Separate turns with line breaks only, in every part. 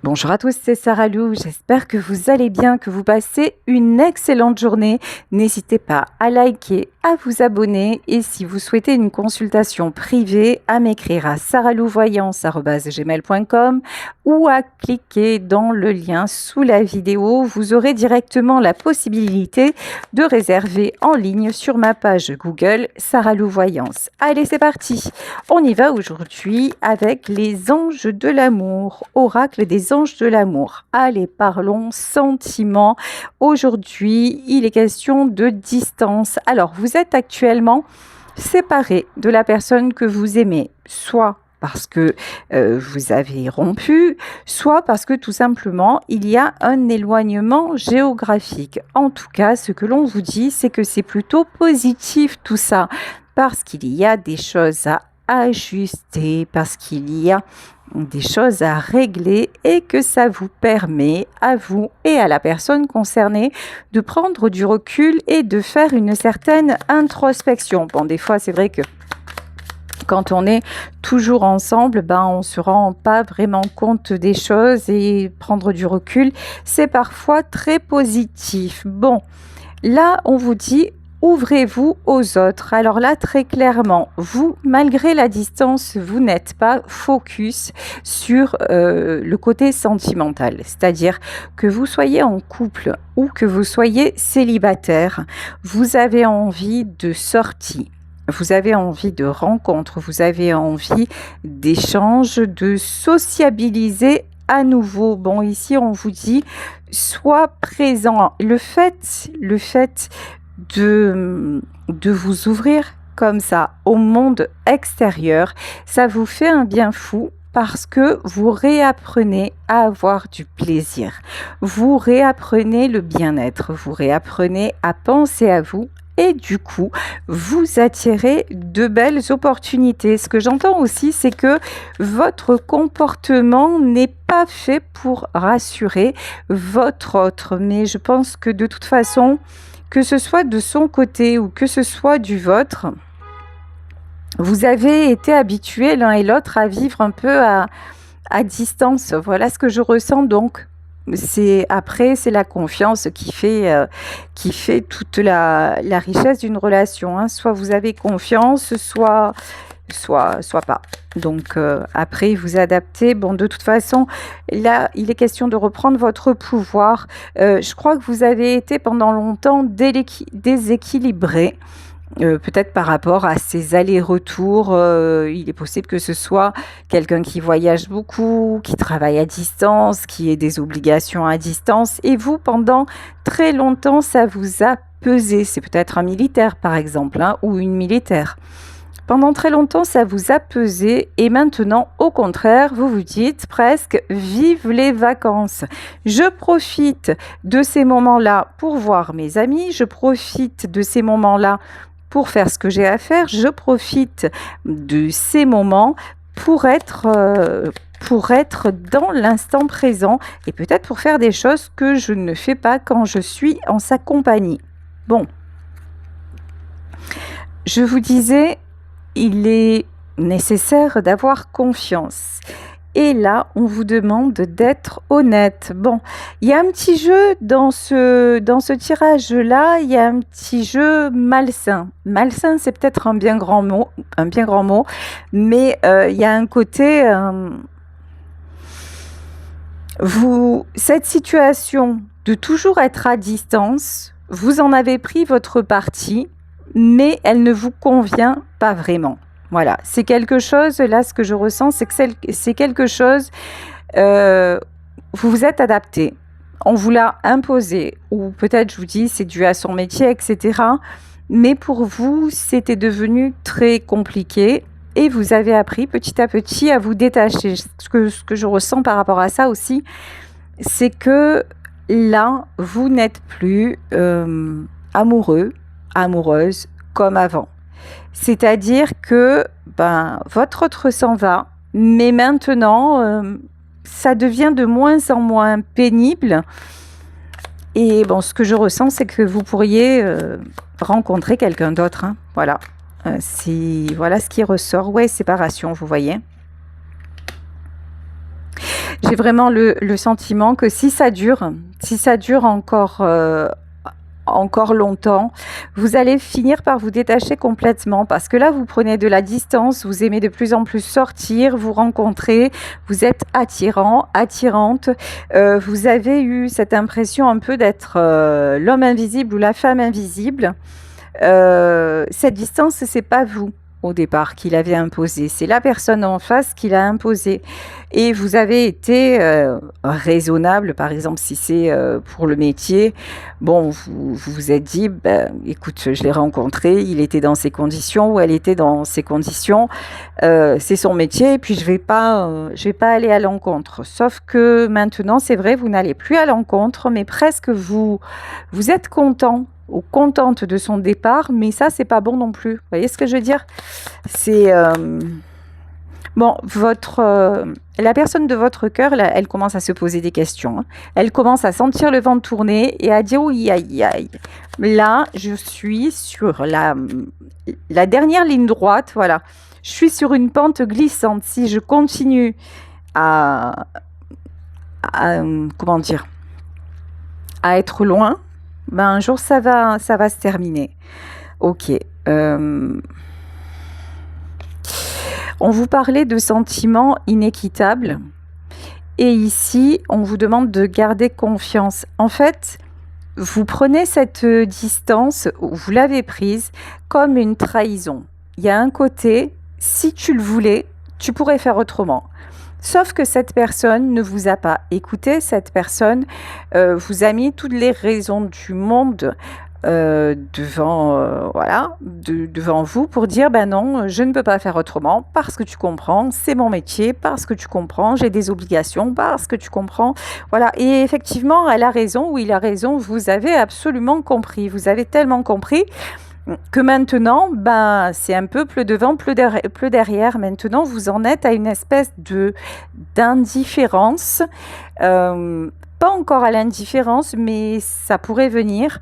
Bonjour à tous, c'est Sarah Lou. J'espère que vous allez bien, que vous passez une excellente journée. N'hésitez pas à liker, à vous abonner et si vous souhaitez une consultation privée, à m'écrire à sarahlouvoyance@gmail.com ou à cliquer dans le lien sous la vidéo. Vous aurez directement la possibilité de réserver en ligne sur ma page Google Sarah Lou Voyance. Allez, c'est parti. On y va aujourd'hui avec les anges de l'amour, oracle des anges de l'amour. Allez, parlons sentiments. Aujourd'hui, il est question de distance. Alors, vous êtes actuellement séparé de la personne que vous aimez, soit parce que vous avez rompu, soit parce que tout simplement, il y a un éloignement géographique. En tout cas, ce que l'on vous dit, c'est que c'est plutôt positif tout ça, parce qu'il y a des choses à ajuster, parce qu'il y a des choses à régler et que ça vous permet à vous et à la personne concernée de prendre du recul et de faire une certaine introspection. Bon, des fois, c'est vrai que quand on est toujours ensemble, on ne se rend pas vraiment compte des choses et prendre du recul, c'est parfois très positif. Bon, là, on vous dit ouvrez-vous aux autres. Alors là, très clairement, vous, malgré la distance, vous n'êtes pas focus sur le côté sentimental. C'est-à-dire que vous soyez en couple ou que vous soyez célibataire, vous avez envie de sortie. Vous avez envie de rencontres, vous avez envie d'échanges, de sociabiliser à nouveau. Bon, ici, on vous dit, sois présent. Le fait de vous ouvrir comme ça au monde extérieur, ça vous fait un bien fou parce que vous réapprenez à avoir du plaisir. Vous réapprenez le bien-être, vous réapprenez à penser à vous. Et du coup, vous attirez de belles opportunités. Ce que j'entends aussi, c'est que votre comportement n'est pas fait pour rassurer votre autre. Mais je pense que de toute façon, que ce soit de son côté ou que ce soit du vôtre, vous avez été habitués l'un et l'autre à vivre un peu à distance. Voilà ce que je ressens donc. C'est la confiance qui fait toute la richesse d'une relation, hein. Soit vous avez confiance, soit pas. Donc après vous adaptez. Bon, de toute façon, là il est question de reprendre votre pouvoir. Je crois que vous avez été pendant longtemps déséquilibré. Peut-être par rapport à ces allers-retours, il est possible que ce soit quelqu'un qui voyage beaucoup, qui travaille à distance, qui ait des obligations à distance. Et vous, pendant très longtemps, ça vous a pesé. C'est peut-être un militaire, par exemple, hein, ou une militaire. Pendant très longtemps, ça vous a pesé et maintenant, au contraire, vous vous dites presque « vive les vacances ». Je profite de ces moments-là pour voir mes amis, je profite de ces moments-là pour faire ce que j'ai à faire, je profite de ces moments pour être dans l'instant présent et peut-être pour faire des choses que je ne fais pas quand je suis en sa compagnie. Bon, je vous disais, il est nécessaire d'avoir confiance. Et là, on vous demande d'être honnête. Bon, il y a un petit jeu dans ce tirage-là, il y a un petit jeu malsain. Malsain, c'est peut-être un bien grand mot, mais il y a un côté... cette situation de toujours être à distance, vous en avez pris votre parti, mais elle ne vous convient pas vraiment. Voilà, c'est quelque chose, là ce que je ressens, c'est que c'est quelque chose, vous vous êtes adapté, on vous l'a imposé, ou peut-être je vous dis c'est dû à son métier, etc. Mais pour vous, c'était devenu très compliqué et vous avez appris petit à petit à vous détacher. Ce que je ressens par rapport à ça aussi, c'est que là, vous n'êtes plus amoureux, amoureuse comme avant. C'est-à-dire que votre autre s'en va, mais maintenant, ça devient de moins en moins pénible. Et bon, ce que je ressens, c'est que vous pourriez rencontrer quelqu'un d'autre, hein. Voilà. Voilà ce qui ressort. Ouais, séparation, vous voyez. J'ai vraiment le sentiment que si ça dure encore longtemps, vous allez finir par vous détacher complètement parce que là, vous prenez de la distance, vous aimez de plus en plus sortir, vous rencontrer, vous êtes attirant, attirante, vous avez eu cette impression un peu d'être l'homme invisible ou la femme invisible. Cette distance, c'est pas vous au départ qui l'avait imposée, c'est la personne en face qui l'a imposée. Et vous avez été raisonnable, par exemple, si c'est pour le métier. Bon, vous vous êtes dit, ben, écoute, je l'ai rencontré, il était dans ces conditions ou elle était dans ces conditions. C'est son métier, et puis je vais pas aller à l'encontre. Sauf que maintenant, c'est vrai, vous n'allez plus à l'encontre, mais presque vous êtes content ou contente de son départ, mais ça, c'est pas bon non plus. Vous voyez ce que je veux dire? C'est bon, la personne de votre cœur, là, elle commence à se poser des questions, hein. Elle commence à sentir le vent tourner et à dire oui, aïe, aïe. Là, je suis sur la dernière ligne droite, voilà. Je suis sur une pente glissante. Si je continue à comment dire, à être loin, ben un jour ça va se terminer. Ok. On vous parlait de sentiments inéquitables et ici on vous demande de garder confiance. En fait, vous prenez cette distance, vous l'avez prise comme une trahison. Il y a un côté, si tu le voulais, tu pourrais faire autrement. Sauf que cette personne ne vous a pas écouté, cette personne vous a mis toutes les raisons du monde devant vous pour dire ben non, je ne peux pas faire autrement parce que tu comprends, c'est mon métier, parce que tu comprends, j'ai des obligations, parce que tu comprends. Voilà, et effectivement, elle a raison ou il a raison, vous avez absolument compris, vous avez tellement compris que maintenant, ben, c'est un peu plus devant, plus derrière. Maintenant, vous en êtes à une espèce d'indifférence. Pas encore à l'indifférence, mais ça pourrait venir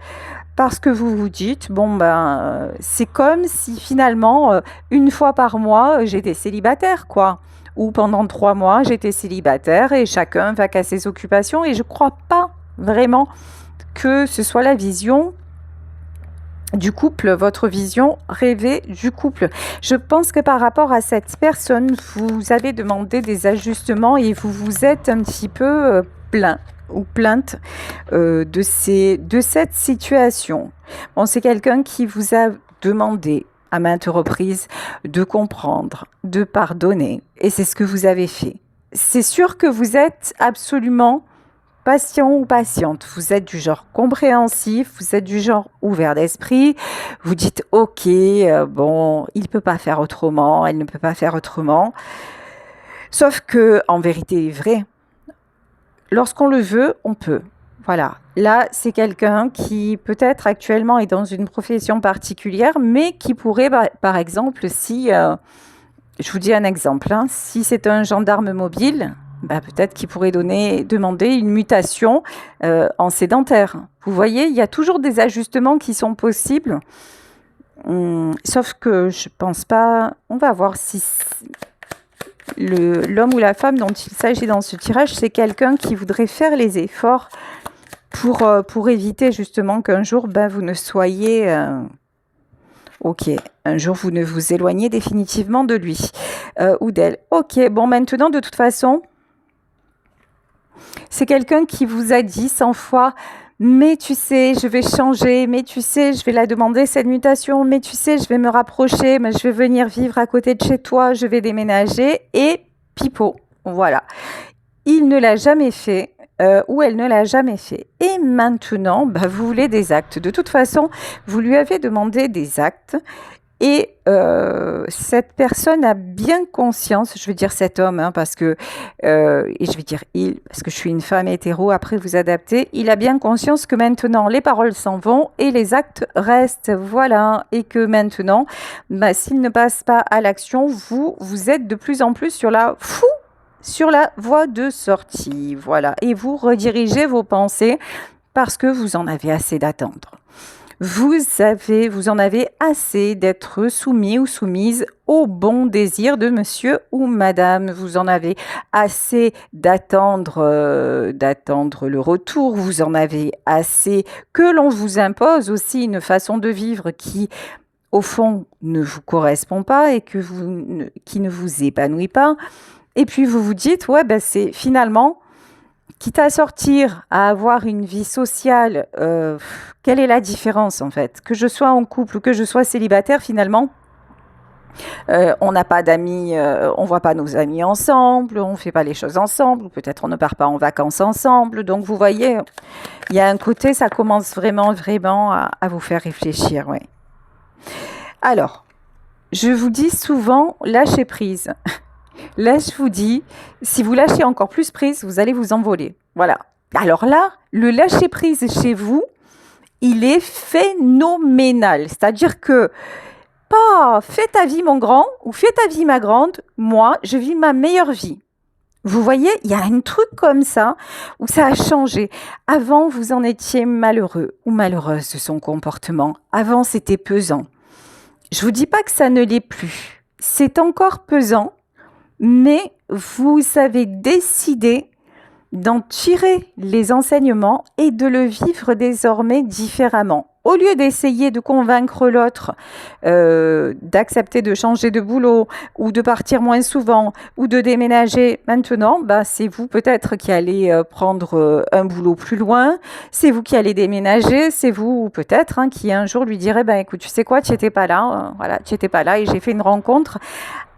parce que vous vous dites, bon, ben, c'est comme si finalement, une fois par mois, j'étais célibataire, quoi. Ou pendant 3 mois, j'étais célibataire et chacun va qu'à ses occupations. Et je ne crois pas vraiment que ce soit la vision du couple, votre vision rêvée du couple. Je pense que par rapport à cette personne, vous avez demandé des ajustements et vous vous êtes un petit peu plaint ou plainte de cette situation. Bon, c'est quelqu'un qui vous a demandé à maintes reprises de comprendre, de pardonner, et c'est ce que vous avez fait. C'est sûr que vous êtes absolument patient ou patiente, vous êtes du genre compréhensif, vous êtes du genre ouvert d'esprit, vous dites ok, bon, il ne peut pas faire autrement, elle ne peut pas faire autrement. Sauf que, en vérité, il est vrai, lorsqu'on le veut, on peut. Voilà, là, c'est quelqu'un qui peut-être actuellement est dans une profession particulière, mais qui pourrait, par exemple, si, je vous dis un exemple, hein, si c'est un gendarme mobile, peut-être qu'il pourrait demander une mutation en sédentaire. Vous voyez, il y a toujours des ajustements qui sont possibles. Sauf que je ne pense pas... On va voir si l'homme ou la femme dont il s'agit dans ce tirage, c'est quelqu'un qui voudrait faire les efforts pour éviter justement qu'un jour, vous ne soyez... Ok, un jour vous ne vous éloignez définitivement de lui ou d'elle. Ok, bon, maintenant, de toute façon... C'est quelqu'un qui vous a dit 100 fois, mais tu sais, je vais changer, mais tu sais, je vais la demander cette mutation, mais tu sais, je vais me rapprocher, mais je vais venir vivre à côté de chez toi, je vais déménager, et pipeau, voilà. Il ne l'a jamais fait, ou elle ne l'a jamais fait. Et maintenant, vous voulez des actes. De toute façon, vous lui avez demandé des actes, et cette personne a bien conscience, je veux dire cet homme, hein, parce que, et je vais dire il, parce que je suis une femme hétéro, après vous adaptez, il a bien conscience que maintenant les paroles s'en vont et les actes restent, voilà, et que maintenant, s'il ne passe pas à l'action, vous êtes de plus en plus sur la voie de sortie, voilà, et vous redirigez vos pensées parce que vous en avez assez d'attendre. Vous en avez assez d'être soumis ou soumise au bon désir de monsieur ou madame. Vous en avez assez d'attendre le retour. Vous en avez assez que l'on vous impose aussi une façon de vivre qui, au fond, ne vous correspond pas et qui ne vous épanouit pas. Et puis vous vous dites, ouais, ben c'est finalement, quitte à sortir, à avoir une vie sociale, quelle est la différence en fait? Que je sois en couple ou que je sois célibataire, finalement, on n'a pas d'amis, on voit pas nos amis ensemble, on fait pas les choses ensemble, ou peut-être on ne part pas en vacances ensemble. Donc vous voyez, il y a un côté, ça commence vraiment, vraiment à vous faire réfléchir, ouais. Alors, je vous dis souvent, lâchez prise. Là, je vous dis, si vous lâchez encore plus prise, vous allez vous envoler. Voilà. Alors là, le lâcher prise chez vous, il est phénoménal. C'est-à-dire que, pas fais ta vie mon grand ou fais ta vie ma grande, moi, je vis ma meilleure vie. Vous voyez, il y a un truc comme ça où ça a changé. Avant, vous en étiez malheureux ou malheureuse de son comportement. Avant, c'était pesant. Je vous dis pas que ça ne l'est plus. C'est encore pesant, mais vous avez décidé d'en tirer les enseignements et de le vivre désormais différemment. Au lieu d'essayer de convaincre l'autre d'accepter de changer de boulot ou de partir moins souvent ou de déménager maintenant, bah, c'est vous peut-être qui allez prendre un boulot plus loin, c'est vous qui allez déménager, c'est vous peut-être qui un jour lui direz, ben écoute, tu sais quoi, tu n'étais pas là, voilà, tu n'étais pas là et j'ai fait une rencontre.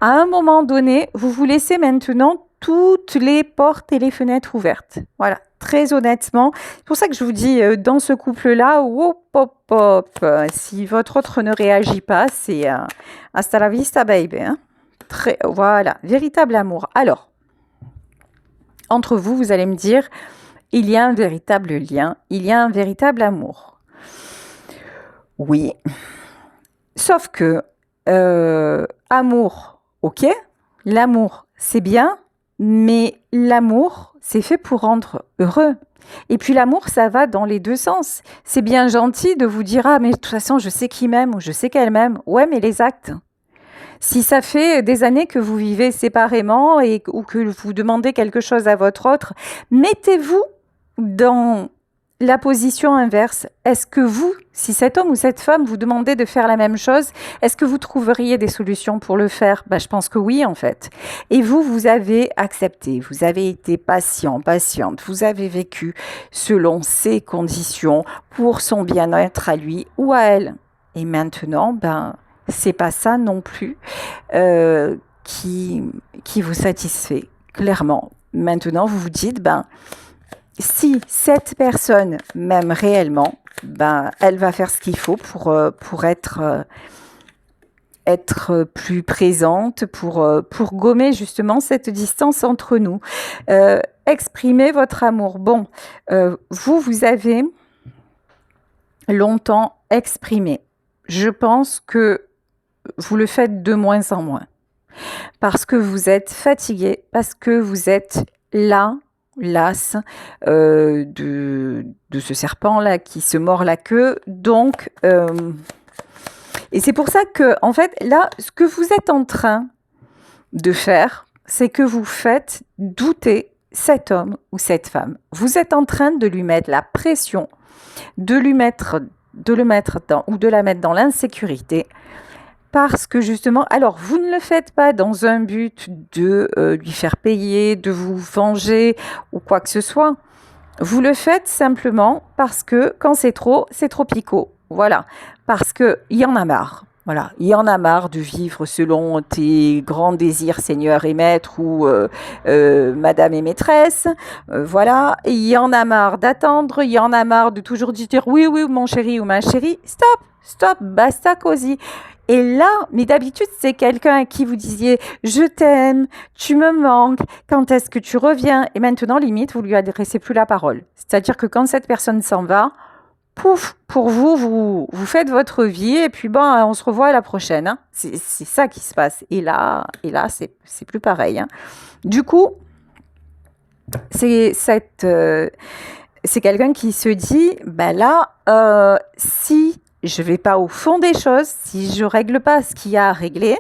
À un moment donné, vous vous laissez maintenant toutes les portes et les fenêtres ouvertes. Voilà, très honnêtement. C'est pour ça que je vous dis, dans ce couple-là, hop, hop, hop, si votre autre ne réagit pas, c'est hasta la vista, baby. Voilà, véritable amour. Alors, entre vous, vous allez me dire, il y a un véritable lien, il y a un véritable amour. Oui, sauf que amour, ok, l'amour, c'est bien, mais l'amour, c'est fait pour rendre heureux. Et puis l'amour, ça va dans les deux sens. C'est bien gentil de vous dire, ah, mais de toute façon, je sais qui m'aime ou je sais qu'elle m'aime. Ouais, mais les actes. Si ça fait des années que vous vivez séparément ou que vous demandez quelque chose à votre autre, mettez-vous dans la position inverse. Est-ce que vous, si cet homme ou cette femme vous demandait de faire la même chose, est-ce que vous trouveriez des solutions pour le faire? Je pense que oui, en fait. Et vous avez accepté, vous avez été patient, patiente, vous avez vécu selon ses conditions pour son bien-être à lui ou à elle. Et maintenant, c'est pas ça non plus qui vous satisfait, clairement. Maintenant, vous vous dites, si cette personne m'aime réellement, elle va faire ce qu'il faut pour être plus présente, pour gommer justement cette distance entre nous. Exprimez votre amour. Bon, vous avez longtemps exprimé. Je pense que vous le faites de moins en moins. Parce que vous êtes fatigué, parce que vous êtes las de ce serpent-là qui se mord la queue. Donc, et c'est pour ça que, en fait, là, ce que vous êtes en train de faire, c'est que vous faites douter cet homme ou cette femme. Vous êtes en train de lui mettre la pression, de le mettre ou de la mettre dans l'insécurité. Parce que justement, alors vous ne le faites pas dans un but de lui faire payer, de vous venger ou quoi que ce soit. Vous le faites simplement parce que quand c'est trop picot. Voilà, parce qu'il y en a marre. Voilà, il y en a marre de vivre selon tes grands désirs, Seigneur et Maître ou Madame et Maîtresse. Voilà, et il y en a marre d'attendre, il y en a marre de toujours dire oui, oui, mon chéri ou ma chérie. Stop, basta così. Et là, mais d'habitude, c'est quelqu'un à qui vous disiez « Je t'aime, tu me manques, quand est-ce que tu reviens ?» Et maintenant, limite, vous lui adressez plus la parole. C'est-à-dire que quand cette personne s'en va, pouf, pour vous faites votre vie et puis on se revoit à la prochaine. C'est ça qui se passe. Et là, c'est plus pareil. Du coup, c'est quelqu'un qui se dit « si je vais pas au fond des choses, si je règle pas ce qu'il y a à régler,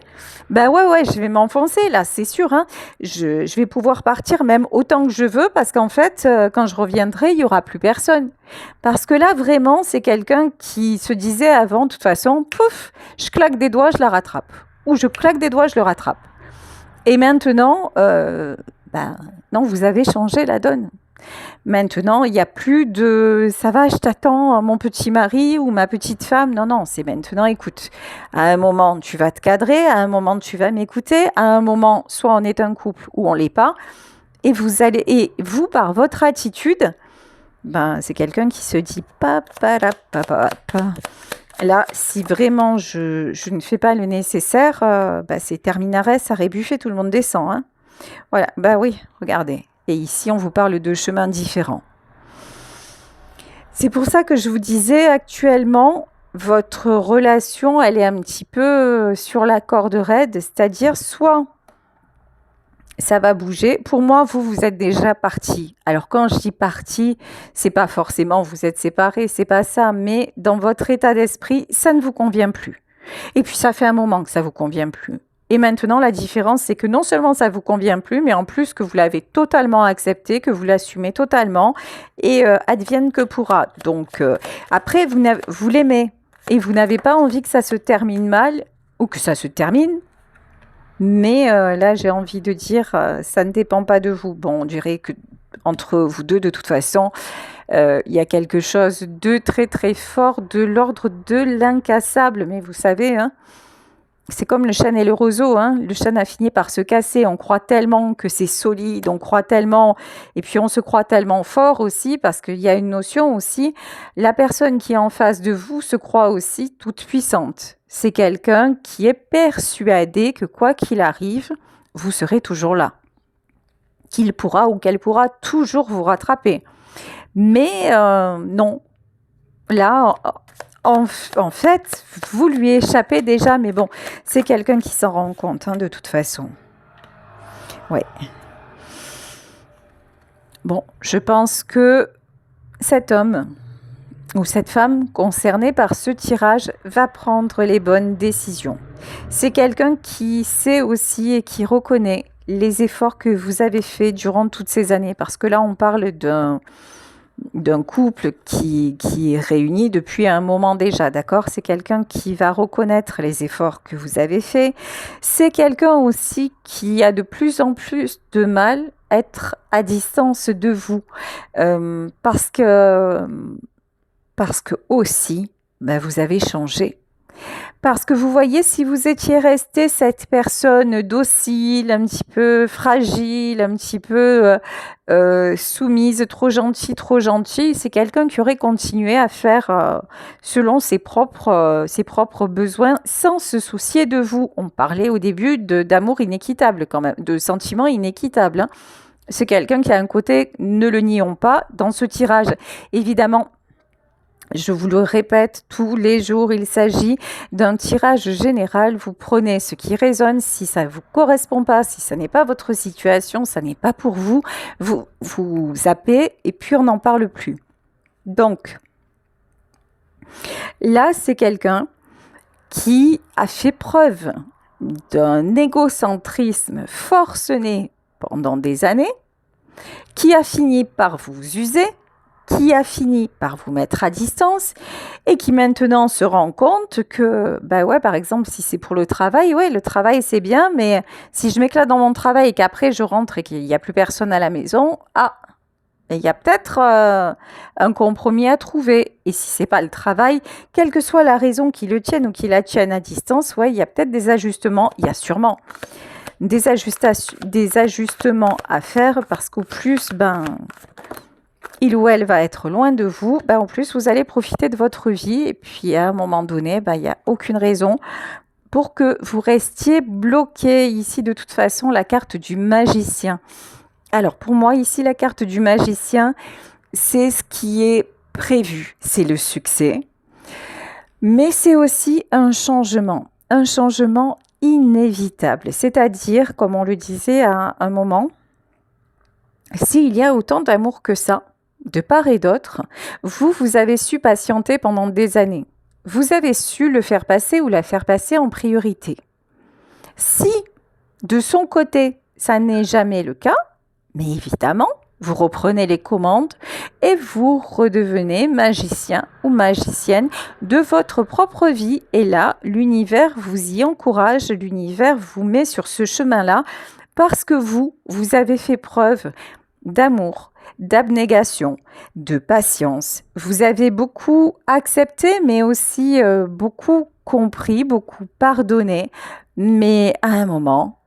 ben ouais, je vais m'enfoncer là, c'est sûr, hein. Je vais pouvoir partir même autant que je veux parce qu'en fait, quand je reviendrai, il y aura plus personne. Parce que là, vraiment, c'est quelqu'un qui se disait avant, de toute façon, pouf, je claque des doigts, je la rattrape. Ou je claque des doigts, je le rattrape. Et maintenant, non, vous avez changé la donne. Maintenant, il n'y a plus de ça va, je t'attends, mon petit mari ou ma petite femme. Non, non, c'est maintenant, écoute, à un moment, tu vas te cadrer, à un moment, tu vas m'écouter, à un moment, soit on est un couple ou on l'est pas. Et vous, par votre attitude, c'est quelqu'un qui se dit papa, papa. Là, si vraiment je ne fais pas le nécessaire, c'est terminares, arrêt buffet, tout le monde descend. Hein. Voilà, oui, regardez. Et ici, on vous parle de chemins différents. C'est pour ça que je vous disais, actuellement, votre relation, elle est un petit peu sur la corde raide, c'est-à-dire soit ça va bouger. Pour moi, vous êtes déjà parti. Alors quand je dis parti, c'est pas forcément vous êtes séparés, c'est pas ça, mais dans votre état d'esprit, ça ne vous convient plus. Et puis ça fait un moment que ça vous convient plus. Et maintenant, la différence, c'est que non seulement ça vous convient plus, mais en plus que vous l'avez totalement accepté, que vous l'assumez totalement, et advienne que pourra. Donc après, vous l'aimez, et vous n'avez pas envie que ça se termine mal, ou que ça se termine. Mais là, j'ai envie de dire, ça ne dépend pas de vous. Bon, on dirait que entre vous deux, de toute façon, il y a quelque chose de très très fort, de l'ordre de l'incassable. Mais vous savez, hein, c'est comme le chêne et le roseau. Hein. Le chêne a fini par se casser. On croit tellement que c'est solide, on croit tellement, et puis on se croit tellement fort aussi, parce qu'il y a une notion aussi. La personne qui est en face de vous se croit aussi toute puissante. C'est quelqu'un qui est persuadé que quoi qu'il arrive, vous serez toujours là. Qu'il pourra ou qu'elle pourra toujours vous rattraper. Mais non. Là, en fait, vous lui échappez déjà, mais bon, c'est quelqu'un qui s'en rend compte, hein, de toute façon. Ouais. Bon, je pense que cet homme ou cette femme concernée par ce tirage va prendre les bonnes décisions. C'est quelqu'un qui sait aussi et qui reconnaît les efforts que vous avez faits durant toutes ces années, parce que là, on parle d'un couple qui est réuni depuis un moment déjà, d'accord? C'est quelqu'un qui va reconnaître les efforts que vous avez faits. C'est quelqu'un aussi qui a de plus en plus de mal à être à distance de vous, parce que aussi, vous avez changé. Parce que vous voyez, si vous étiez resté cette personne docile, un petit peu fragile, un petit peu soumise, trop gentille, c'est quelqu'un qui aurait continué à faire selon ses propres besoins, sans se soucier de vous. On parlait au début d'amour inéquitable quand même, de sentiments inéquitables. Hein. C'est quelqu'un qui a un côté, ne le nions pas, dans ce tirage. Évidemment, je vous le répète tous les jours, il s'agit d'un tirage général. Vous prenez ce qui résonne. Si ça ne vous correspond pas, si ça n'est pas votre situation, ça n'est pas pour vous, vous zappez et puis on n'en parle plus. Donc, là, c'est quelqu'un qui a fait preuve d'un égocentrisme forcené pendant des années, qui a fini par vous user, qui a fini par vous mettre à distance et qui maintenant se rend compte que, par exemple, si c'est pour le travail, le travail c'est bien, mais si je m'éclate dans mon travail et qu'après je rentre et qu'il n'y a plus personne à la maison, il y a peut-être un compromis à trouver. Et si c'est pas le travail, quelle que soit la raison qui le tienne ou qui la tienne à distance, il y a peut-être des ajustements, il y a sûrement des ajustements à faire parce qu'au plus, il ou elle va être loin de vous, en plus vous allez profiter de votre vie et puis à un moment donné, il n'y a aucune raison pour que vous restiez bloqué. Ici, de toute façon, la carte du magicien. Alors pour moi, ici, la carte du magicien, c'est ce qui est prévu, c'est le succès, mais c'est aussi un changement inévitable. C'est-à-dire, comme on le disait à un moment, s'il y a autant d'amour que ça, de part et d'autre, vous avez su patienter pendant des années. vous avez su le faire passer ou la faire passer en priorité. Si, de son côté, ça n'est jamais le cas, mais évidemment, vous reprenez les commandes et vous redevenez magicien ou magicienne de votre propre vie. Et là, l'univers vous y encourage, l'univers vous met sur ce chemin-là parce que vous avez fait preuve d'amour, d'abnégation, de patience. Vous avez beaucoup accepté, mais aussi beaucoup compris, beaucoup pardonné. Mais à un moment,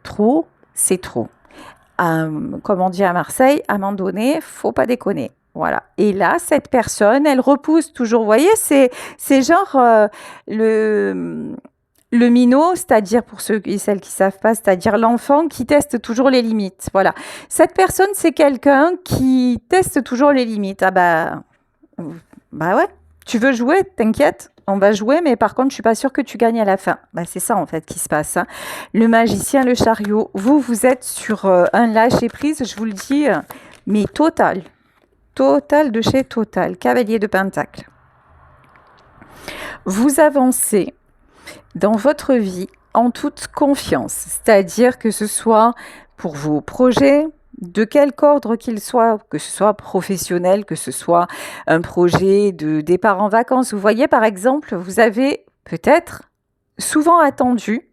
trop, c'est trop. Comme on dit à Marseille, à un moment donné, faut pas déconner. Voilà. Et là, cette personne, elle repousse toujours. Vous voyez, c'est genre le minot, c'est-à-dire pour ceux et celles qui savent pas, c'est-à-dire l'enfant qui teste toujours les limites. Voilà. Cette personne, c'est quelqu'un qui teste toujours les limites. Ah bah ouais. Tu veux jouer, t'inquiète. On va jouer, mais par contre, je suis pas sûre que tu gagnes à la fin. Bah, c'est ça, en fait, qui se passe. Hein. Le magicien, le chariot, vous êtes sur un lâcher-prise, je vous le dis, mais total. Total de chez Total. Cavalier de Pentacle. Vous avancez dans votre vie en toute confiance. C'est-à-dire que ce soit pour vos projets, de quel ordre qu'il soit, que ce soit professionnel, que ce soit un projet de départ en vacances. Vous voyez, par exemple, vous avez peut-être souvent attendu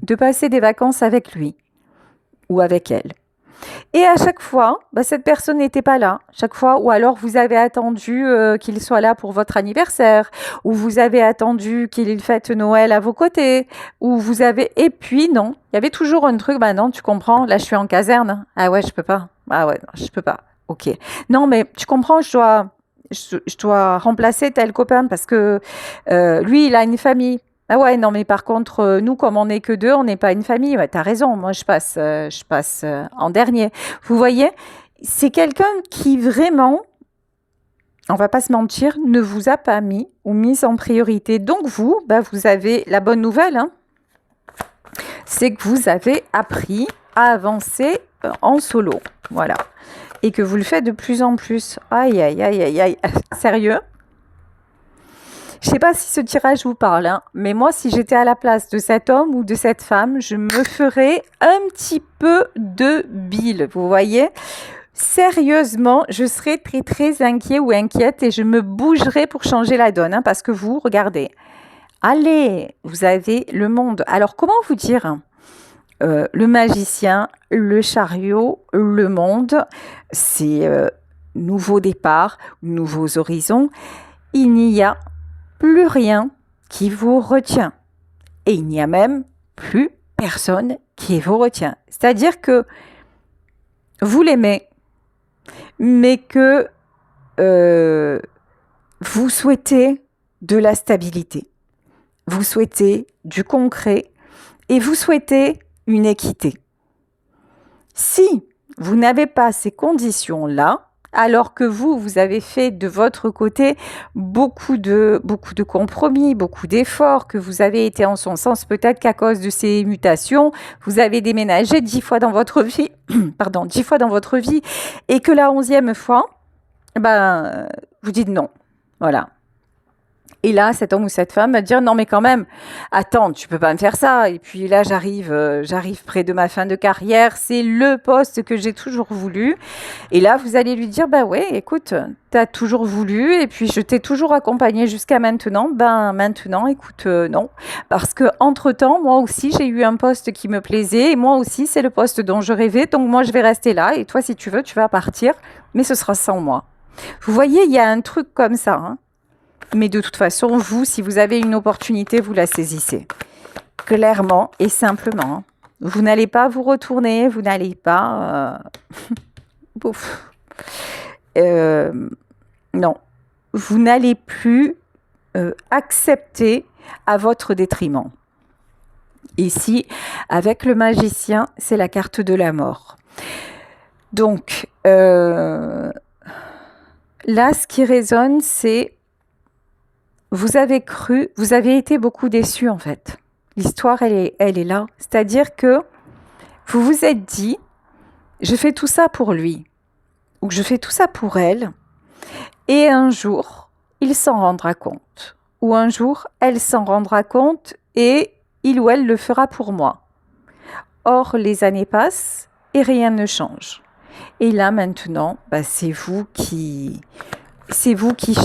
de passer des vacances avec lui ou avec elle. Et à chaque fois, cette personne n'était pas là. Chaque fois, ou alors vous avez attendu qu'il soit là pour votre anniversaire, ou vous avez attendu qu'il fête Noël à vos côtés, ou vous avez... Et puis non, il y avait toujours un truc, non, tu comprends, là je suis en caserne. Ah ouais, je peux pas. Ah ouais, non, je peux pas. Ok. Non, mais tu comprends, je dois remplacer tel copain parce que lui, il a une famille. Ah ouais, non, mais par contre, nous, comme on n'est que deux, on n'est pas une famille. Ouais, t'as raison, moi, je passe en dernier. Vous voyez, c'est quelqu'un qui vraiment, on va pas se mentir, ne vous a pas mis ou mise en priorité. Donc vous avez la bonne nouvelle, hein, c'est que vous avez appris à avancer en solo. Voilà. Et que vous le faites de plus en plus. Aïe, aïe, aïe, aïe, aïe. Sérieux ? Je ne sais pas si ce tirage vous parle, hein, mais moi, si j'étais à la place de cet homme ou de cette femme, je me ferais un petit peu de bile, vous voyez ? Sérieusement, je serais très, très inquiet ou inquiète et je me bougerais pour changer la donne, hein, parce que vous, regardez, allez, vous avez le monde. Alors, comment vous dire ? Le magicien, le chariot, le monde, c'est nouveau départ, nouveaux horizons. Il n'y a plus rien qui vous retient. Et il n'y a même plus personne qui vous retient. C'est-à-dire que vous l'aimez, mais que vous souhaitez de la stabilité, vous souhaitez du concret et vous souhaitez une équité. Si vous n'avez pas ces conditions-là, alors que vous avez fait de votre côté beaucoup de compromis, beaucoup d'efforts, que vous avez été en son sens, peut-être qu'à cause de ces mutations, vous avez déménagé 10 fois dans votre vie, 10 fois dans votre vie, et que la 11e fois, vous dites non. Voilà. Et là, cet homme ou cette femme va dire non mais quand même, attends, tu peux pas me faire ça. Et puis là, j'arrive près de ma fin de carrière, c'est le poste que j'ai toujours voulu. Et là, vous allez lui dire ouais, écoute, t'as toujours voulu et puis je t'ai toujours accompagné jusqu'à maintenant. Maintenant, écoute, non, parce que entre-temps, moi aussi, j'ai eu un poste qui me plaisait et moi aussi, c'est le poste dont je rêvais. Donc moi, je vais rester là et toi, si tu veux, tu vas partir, mais ce sera sans moi. Vous voyez, il y a un truc comme ça, hein. Mais de toute façon, vous, si vous avez une opportunité, vous la saisissez. Clairement et simplement. Vous n'allez pas vous retourner, vous n'allez pas... non. Vous n'allez plus accepter à votre détriment. Ici, avec le magicien, c'est la carte de la mort. Donc, là, ce qui résonne, c'est... Vous avez cru, vous avez été beaucoup déçus en fait. L'histoire, elle est là. C'est-à-dire que vous vous êtes dit, je fais tout ça pour lui, ou je fais tout ça pour elle, et un jour, il s'en rendra compte. où un jour, elle s'en rendra compte et il ou elle le fera pour moi. Or, les années passent et rien ne change. Et là, maintenant, c'est vous qui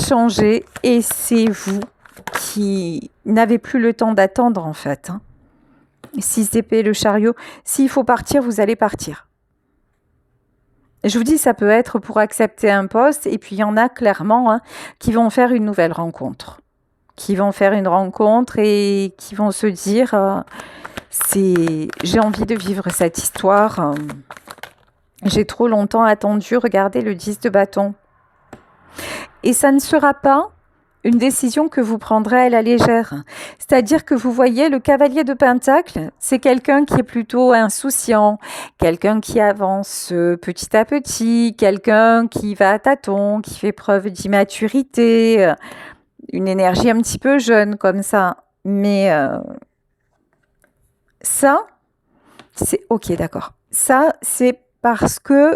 changez et c'est vous qui n'avez plus le temps d'attendre, en fait. 6 d'épée, le chariot. S'il faut partir, vous allez partir. Je vous dis, ça peut être pour accepter un poste, et puis il y en a clairement qui vont faire une nouvelle rencontre. Qui vont faire une rencontre et qui vont se dire j'ai envie de vivre cette histoire. J'ai trop longtemps attendu. Regardez le 10 de bâton. Et ça ne sera pas une décision que vous prendrez à la légère. C'est-à-dire que vous voyez, le cavalier de Pentacle, c'est quelqu'un qui est plutôt insouciant, quelqu'un qui avance petit à petit, quelqu'un qui va à tâtons, qui fait preuve d'immaturité, une énergie un petit peu jeune comme ça. Mais ça, c'est... Ok, d'accord. Ça, c'est parce que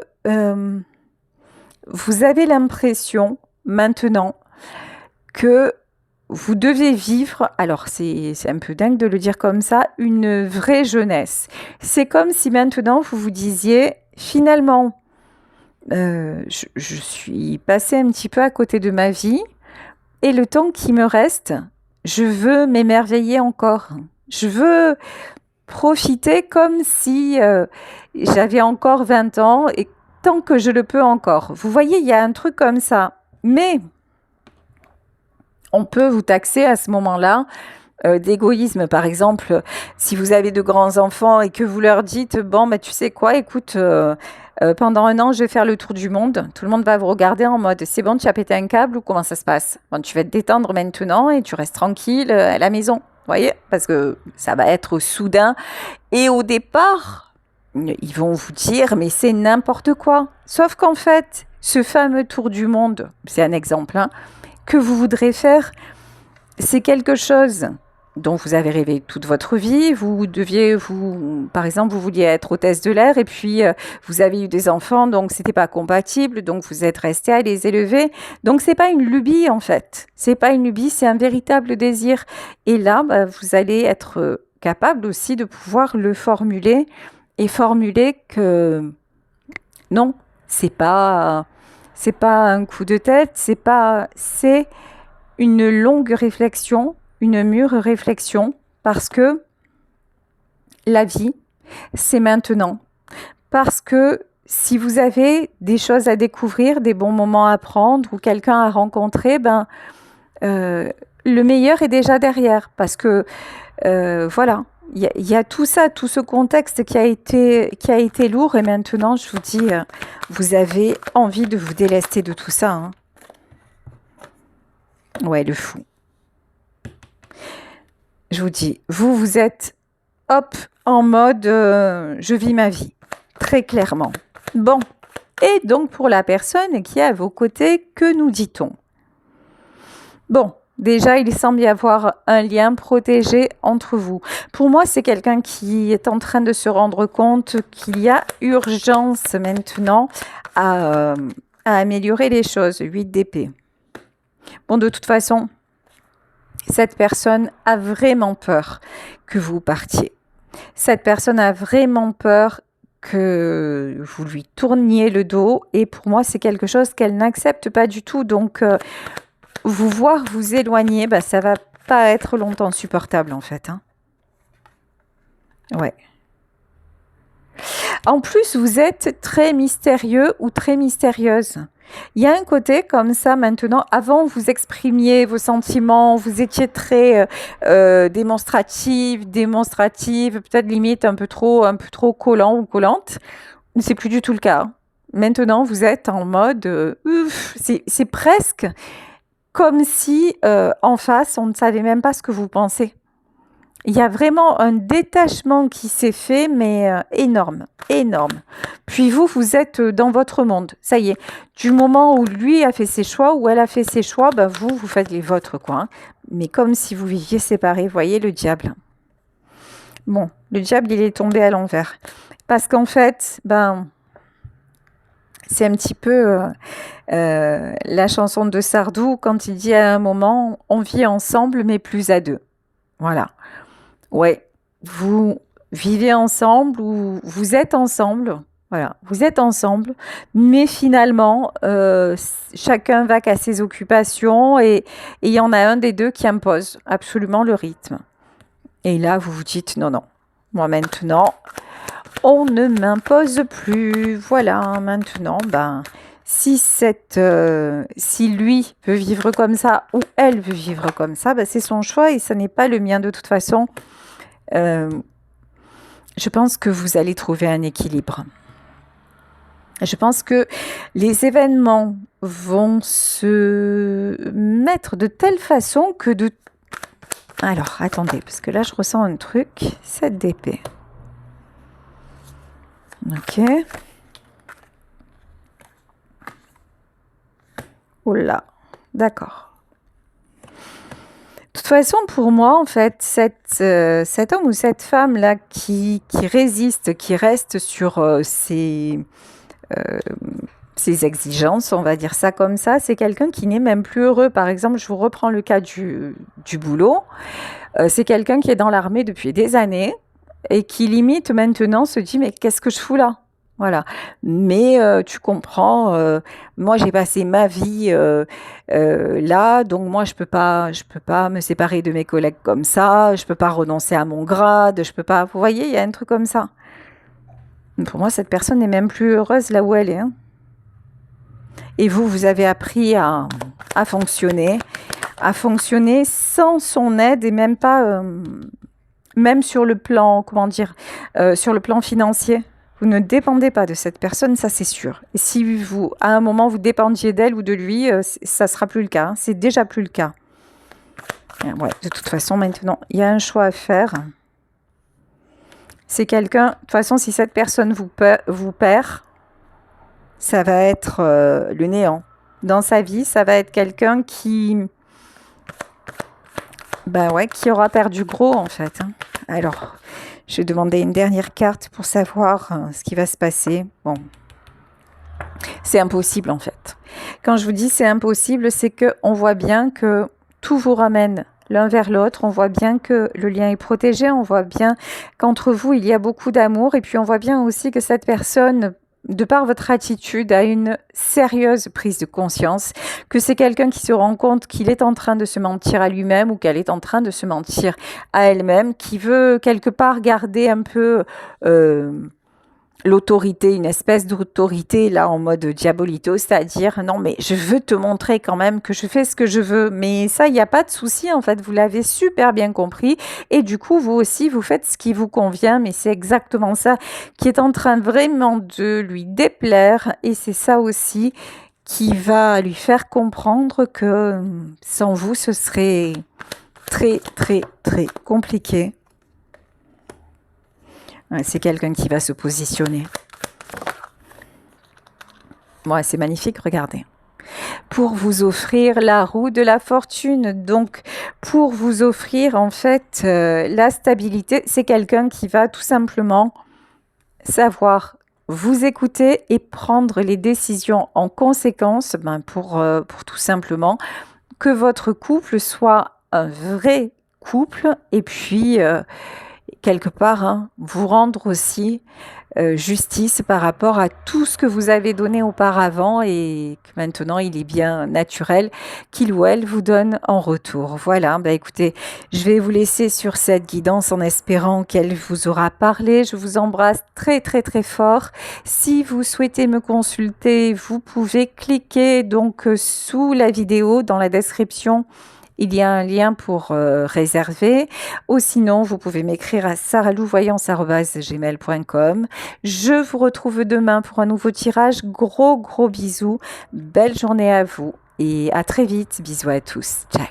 vous avez l'impression maintenant que vous devez vivre, alors c'est un peu dingue de le dire comme ça, une vraie jeunesse. C'est comme si maintenant vous vous disiez, finalement, je suis passée un petit peu à côté de ma vie et le temps qui me reste, je veux m'émerveiller encore. Je veux profiter comme si j'avais encore 20 ans et tant que je le peux encore. Vous voyez, il y a un truc comme ça. Mais on peut vous taxer à ce moment-là d'égoïsme. Par exemple, si vous avez de grands enfants et que vous leur dites, bon, tu sais quoi, écoute, pendant 1 an, je vais faire le tour du monde. Tout le monde va vous regarder en mode, c'est bon, tu as pété un câble ou comment ça se passe? Bon, tu vas te détendre maintenant et tu restes tranquille à la maison. Vous voyez? Parce que ça va être soudain. Et au départ, ils vont vous dire, mais c'est n'importe quoi. Sauf qu'en fait, ce fameux tour du monde, c'est un exemple, que vous voudrez faire, c'est quelque chose dont vous avez rêvé toute votre vie. Par exemple, vous vouliez être hôtesse de l'air et puis vous avez eu des enfants, donc c'était pas compatible, donc vous êtes resté à les élever. Donc c'est pas une lubie en fait. C'est pas une lubie, c'est un véritable désir. Et là, vous allez être capable aussi de pouvoir le formuler et formuler que non, c'est pas un coup de tête, c'est une longue réflexion, une mûre réflexion, parce que la vie, c'est maintenant. Parce que si vous avez des choses à découvrir, des bons moments à prendre ou quelqu'un à rencontrer, le meilleur est déjà derrière. Parce que, voilà, il y a tout ça, tout ce contexte qui a été lourd. Et maintenant, je vous dis, vous avez envie de vous délester de tout ça. Ouais, le fou. Je vous dis, vous êtes, hop, en mode je vis ma vie, très clairement. Bon, et donc pour la personne qui est à vos côtés, que nous dit-on? Bon, déjà, il semble y avoir un lien protégé entre vous. Pour moi, c'est quelqu'un qui est en train de se rendre compte qu'il y a urgence maintenant à améliorer les choses. 8 d'épée. Bon, de toute façon, cette personne a vraiment peur que vous partiez. Cette personne a vraiment peur que vous lui tourniez le dos. Et pour moi, c'est quelque chose qu'elle n'accepte pas du tout. Donc, vous voir vous éloigner, ça va pas être longtemps supportable en fait. Ouais. En plus, vous êtes très mystérieux ou très mystérieuse. Il y a un côté comme ça maintenant. Avant, vous exprimiez vos sentiments, vous étiez très démonstrative, peut-être limite un peu trop collant ou collante. C'est plus du tout le cas. Maintenant, vous êtes en mode, c'est presque comme si en face, on ne savait même pas ce que vous pensez. Il y a vraiment un détachement qui s'est fait, mais énorme, énorme. Puis vous êtes dans votre monde. Ça y est, du moment où lui a fait ses choix, où elle a fait ses choix, vous faites les vôtres, quoi. Mais comme si vous viviez séparés, voyez le diable. Bon, le diable, il est tombé à l'envers. Parce qu'en fait, C'est un petit peu la chanson de Sardou quand il dit à un moment, on vit ensemble mais plus à deux. Voilà. Ouais, vous vivez ensemble ou vous êtes ensemble. Voilà, vous êtes ensemble, mais finalement, chacun va qu'à ses occupations et il y en a un des deux qui impose absolument le rythme. Et là, vous vous dites, non, non, moi maintenant, on ne m'impose plus. Voilà, maintenant, ben, si lui veut vivre comme ça ou elle veut vivre comme ça, ben, c'est son choix et ce n'est pas le mien de toute façon. Je pense que vous allez trouver un équilibre. Je pense que les événements vont se mettre de telle façon que de... Alors, attendez, parce que là, je ressens un truc. 7 d'épée. Ok. Oh là, d'accord. De toute façon, pour moi, en fait, cet homme ou cette femme-là qui résiste, qui reste sur ses exigences, on va dire ça comme ça, c'est quelqu'un qui n'est même plus heureux. Par exemple, je vous reprends le cas du boulot. C'est quelqu'un qui est dans l'armée depuis des années et qui limite maintenant se dit mais qu'est-ce que je fous là? Voilà. Mais tu comprends, moi j'ai passé ma vie là, donc moi je peux pas me séparer de mes collègues comme ça, je peux pas renoncer à mon grade, je peux pas. Vous voyez, il y a un truc comme ça. Pour moi, cette personne n'est même plus heureuse là où elle est. Hein. Et vous, vous avez appris à fonctionner sans son aide et même pas, même sur le plan, comment dire, sur le plan financier. Vous ne dépendez pas de cette personne, ça c'est sûr. Et si vous, à un moment, vous dépendiez d'elle ou de lui, ça sera plus le cas. Hein. C'est déjà plus le cas. Ouais, de toute façon, maintenant, il y a un choix à faire. C'est quelqu'un, de toute façon, si cette personne vous perd, ça va être le néant. Dans sa vie, ça va être quelqu'un qui... Ben ouais, qui aura perdu gros en fait. Hein. Alors, je vais demander une dernière carte pour savoir ce qui va se passer. Bon, c'est impossible en fait. Quand je vous dis c'est impossible, c'est qu'on voit bien que tout vous ramène l'un vers l'autre. On voit bien que le lien est protégé. On voit bien qu'entre vous, il y a beaucoup d'amour. Et puis, on voit bien aussi que cette personne, de par votre attitude, a une sérieuse prise de conscience, que c'est quelqu'un qui se rend compte qu'il est en train de se mentir à lui-même ou qu'elle est en train de se mentir à elle-même, qui veut quelque part garder un peu l'autorité, une espèce d'autorité là en mode diabolito, c'est-à-dire non mais je veux te montrer quand même que je fais ce que je veux, mais ça il n'y a pas de souci en fait, vous l'avez super bien compris et du coup vous aussi vous faites ce qui vous convient, mais c'est exactement ça qui est en train vraiment de lui déplaire et c'est ça aussi qui va lui faire comprendre que sans vous ce serait très très très compliqué. Ouais, c'est quelqu'un qui va se positionner. Ouais, c'est magnifique, regardez. Pour vous offrir la roue de la fortune, donc pour vous offrir en fait la stabilité, c'est quelqu'un qui va tout simplement savoir vous écouter et prendre les décisions en conséquence pour tout simplement que votre couple soit un vrai couple et puis quelque part, hein, vous rendre aussi justice par rapport à tout ce que vous avez donné auparavant et que maintenant il est bien naturel qu'il ou elle vous donne en retour. Voilà, bah écoutez, je vais vous laisser sur cette guidance en espérant qu'elle vous aura parlé. Je vous embrasse très très très fort. Si vous souhaitez me consulter, vous pouvez cliquer donc sous la vidéo dans la description. Il y a un lien pour réserver ou sinon vous pouvez m'écrire à saralouvoyance@gmail.com. Je vous retrouve demain pour un nouveau tirage. Gros bisous, belle journée à vous et à très vite. Bisous à tous. Ciao.